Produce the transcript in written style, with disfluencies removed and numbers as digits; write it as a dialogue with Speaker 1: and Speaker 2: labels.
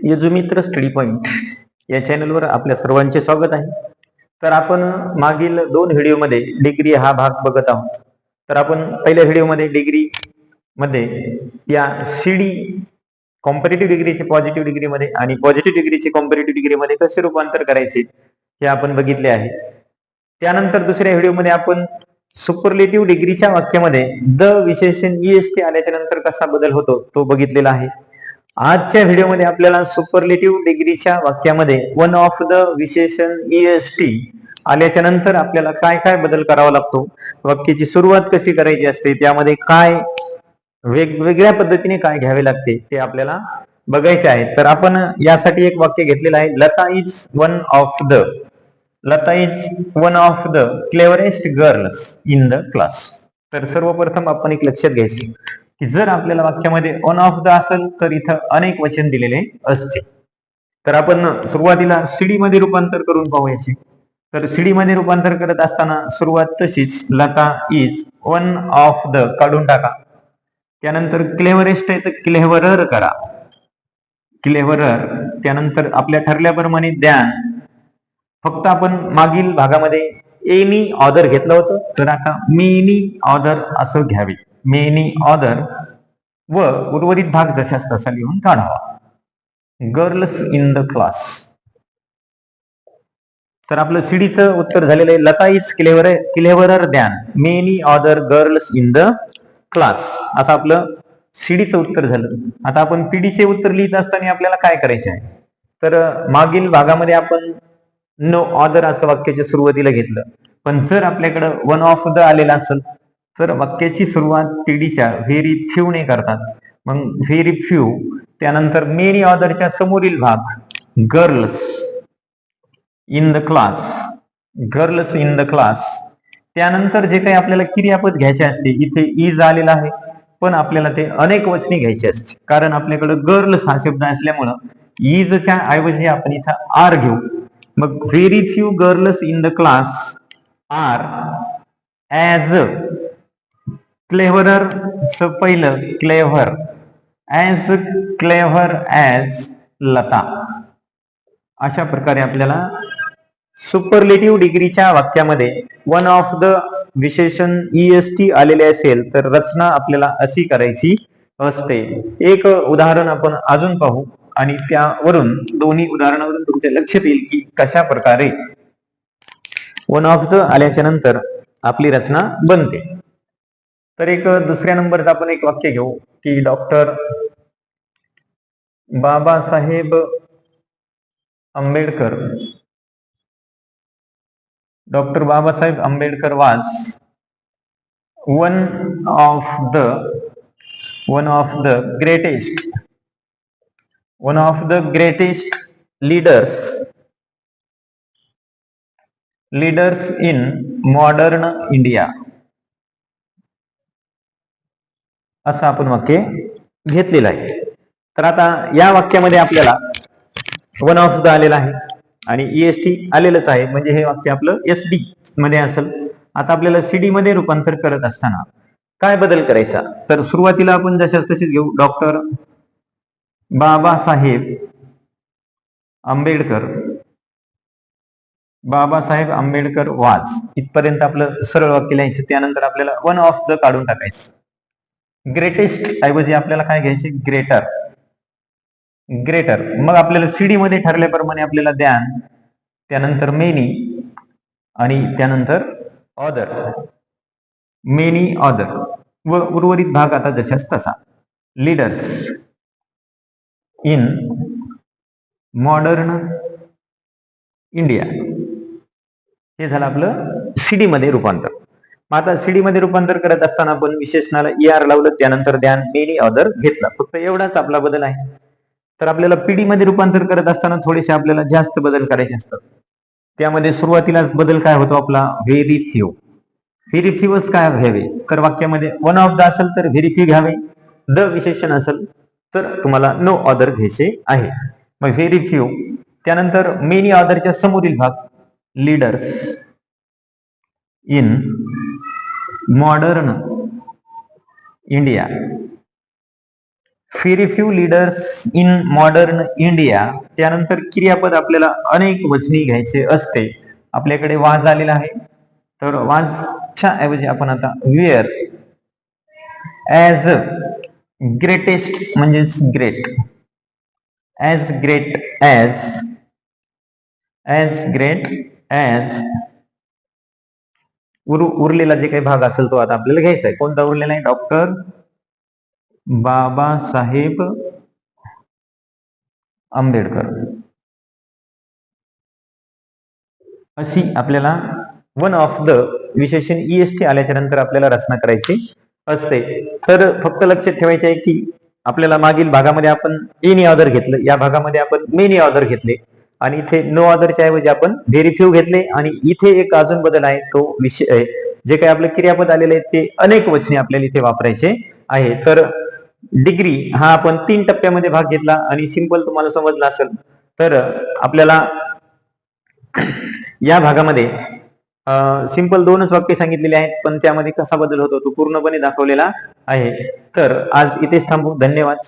Speaker 1: यजुमित्र study point या चॅनलवर आपल्या सर्वांचे स्वागत आहे. तर आपण मागील 2 व्हिडिओमध्ये डिग्री हा भाग बघत आहोत. तर आपण पहिल्या व्हिडिओमध्ये डिग्री मध्ये या सीडी कॉम्पॅरेटिव्ह डिग्रीचे पॉझिटिव्ह डिग्रीमध्ये आणि पॉझिटिव्ह डिग्रीचे कॉम्पॅरेटिव्ह डिग्रीमध्ये कसे रूपांतर करायचे हे आपण बघितले आहे. त्यानंतर दुसऱ्या व्हिडिओमध्ये आपण सुपरलेटिव्ह डिग्रीच्या वाक्यामध्ये द विशेषण ईएसटी आल्याच्या नंतर कसा बदल होतो तो बघितलेला आहे. आजच्या व्हिडिओमध्ये आपल्याला सुपरलेटिव्ह डिग्रीच्या वाक्यामध्ये वन ऑफ द विशेषण ईएसटी आल्याच्या नंतर आपल्याला काय काय बदल करावा लागतो, वाक्याची सुरुवात कशी करायची असते, त्यामध्ये काय वेगवेगळ्या पद्धतीने काय घ्यावे लागते ते आपल्याला बघायचे आहे. तर आपण यासाठी एक वाक्य घेतलेलं आहे, Lata is one of the cleverest girls in the class. तर सर्वप्रथम आपण एक लक्षात घ्यायचं की जर आपल्याला वाक्यामध्ये वन ऑफ द असेल तर इथं अनेक वचन दिलेले असते. तर आपण सुरुवातीला सीडी मध्ये रूपांतर करून पाहूयाची. तर सीडी मध्ये रूपांतर करत असताना सुरुवात तशीच, Lata is one of the काढून टाका. त्यानंतर क्लेवरेस्ट आहे तर क्लेव्हरर करा, क्लेव्हरर. त्यानंतर आपल्या ठरल्याप्रमाणे द्यान. फक्त आपण मागील भागामध्ये एनी ऑदर घेतलं होतं, तर आता मेनी ऑदर असं घ्यावे, मेनी ऑदर. व उर्वरित भाग जशाच तसा लिहून काढावा. Girls in the class. तर आपलं सीडीचं उत्तर झालेलं आहे, Lata is cleverer than many other girls in the class, असं आपलं सीडीचं उत्तर झालं. आता आपण पीडीचे उत्तर लिहित असताना आपल्याला काय करायचे आहे, तर मागील भागामध्ये आपण नो ऑदर असं वाक्याच्या सुरुवातीला घेतलं, पण जर आपल्याकडे वन ऑफ द आलेला असेल तर वाक्याची सुरुवात पीडीच्या व्हेरी फ्यू ने करतात. मग व्हेरी फ्यू, त्यानंतर मेनी ऑदरच्या समोरील भाग girls in the class, girls in the class. त्यानंतर जे काही आपल्याला क्रियापद घ्यायचे असते, इथे इज आलेला आहे पण आपल्याला ते अनेक वचने घ्यायचे असते, कारण आपल्याकडे गर्ल्स हा शब्द असल्यामुळं इजच्या ऐवजी आपण इथं आर घेऊ. मग very few girls in the class are as cleverer, पहिलं clever, as clever as Lata. अशा प्रकारे आपल्याला सुपरलेटिव्ह डिग्रीच्या वाक्यामध्ये वन ऑफ द विशेषण ईएसटी आलेले असेल तर रचना आपल्याला अशी करायची असते. एक उदाहरण आपण अजून पाहू आणि त्यावरून दोन्ही उदाहरणावरून तुमच्या लक्षात येईल की कशा प्रकारे वन ऑफ द आल्याच्या नंतर आपली रचना बनते. तर एक दुसऱ्या नंबरचं आपण एक वाक्य घेऊ की डॉक्टर बाबासाहेब आंबेडकर, डॉक्टर बाबासाहेब आंबेडकर वाज one of the greatest leaders in modern India, असं आपण वाक्य घेतलेलं आहे. तर आता या वाक्यामध्ये आपल्याला वन ऑफ द आलेला आहे आणि ईएसटी आलेलंच आहे, म्हणजे हे वाक्य आपलं एसडी मध्ये असेल. आता आपल्याला सीडी मध्ये रूपांतर करत असताना काय बदल करायचा, तर सुरुवातीला आपण जशाच तशीच घेऊ, डॉक्टर बाबासाहेब आंबेडकर वाज, इथपर्यंत आपलं सरळ वाक्य लिहायचं. त्यानंतर आपल्याला वन ऑफ द काढून टाकायचं. ग्रेटेस्ट ऐवजी आपल्याला काय घ्यायचे, ग्रेटर. मग आपल्याला सीडी मध्ये ठरल्याप्रमाणे आपल्याला द्यान, त्यानंतर मेनी आणि त्यानंतर ऑदर, मेनी ऑदर. व उर्वरित भाग आता जशाच तसा, लीडर्स इन मॉडर्न इंडिया. हे झालं आपलं सीडी मध्ये रूपांतर. मग आता सीडी मध्ये रूपांतर करत असताना आपण विशेषणाला ER लावलं, त्यानंतर द्यान मेनी ऑदर घेतला, फक्त एवढाच आपला बदल आहे. तर आपल्याला पीडी मध्ये रूपांतर करत असताना थोडेसे आपल्याला जास्त बदल करायचे असतात. त्यामध्ये सुरुवातीलाच बदल काय होतो आपला, व्हेरी फ्यू. व्हेरी फ्यूच काय घ्यावे, तर वाक्यामध्ये वन ऑफ द असेल तर व्हेरी फ्यू घ्यावे, द विशेषण असेल तर तुम्हाला नो ऑदर घ्यायचे आहे. मग व्हेरी फ्यू, त्यानंतर मेनी ऑदरच्या समोरील भाग leaders in modern India. Very few leaders in modern India. त्यानंतर क्रियापद आपल्याला अनेक वचनी घ्यायचे असते. आपल्याकडे वाज आलेला आहे, तर वाजच्या ऐवजी आपण आता वेअर ॲज ग्रेटेस्ट म्हणजेच great, as great as great as उरलेला जे काही भाग असेल तो आता आपल्याला घ्यायचा आहे. कोणता उरलेला आहे? डॉक्टर बाबासाहेब आंबेडकर. अशी आपल्याला वन ऑफ द विशेषण ईएसटी आल्याच्या नंतर आपल्याला रचना करायची असते. तर फक्त लक्षात ठेवायचे आहे की आपल्याला मागील भागामध्ये आपण एनी ऑर्डर घेतलं, या भागामध्ये आपण मेनी ऑर्डर घेतले आणि इथे नो ऑर्डरच्या ऐवजी आपण व्हेरी फ्यू घेतले. आणि इथे एक अजून बदल आहे, तो विषय जे काही आपलं क्रियापद आलेले आहे ते अनेक वचने आपल्याला इथे वापरायचे आहे. तर डिग्री हा आपण 3 टप्प्यामध्ये भाग घेतला आणि सिंपल तुम्हाला समजला असेल. तर आपल्याला या भागामध्ये सिंपल 2च वाक्य सांगितलेले आहेत, पण त्यामध्ये कसा बदल होतो तो पूर्णपणे दाखवलेला आहे. तर आज इथेच थांबू. धन्यवाद.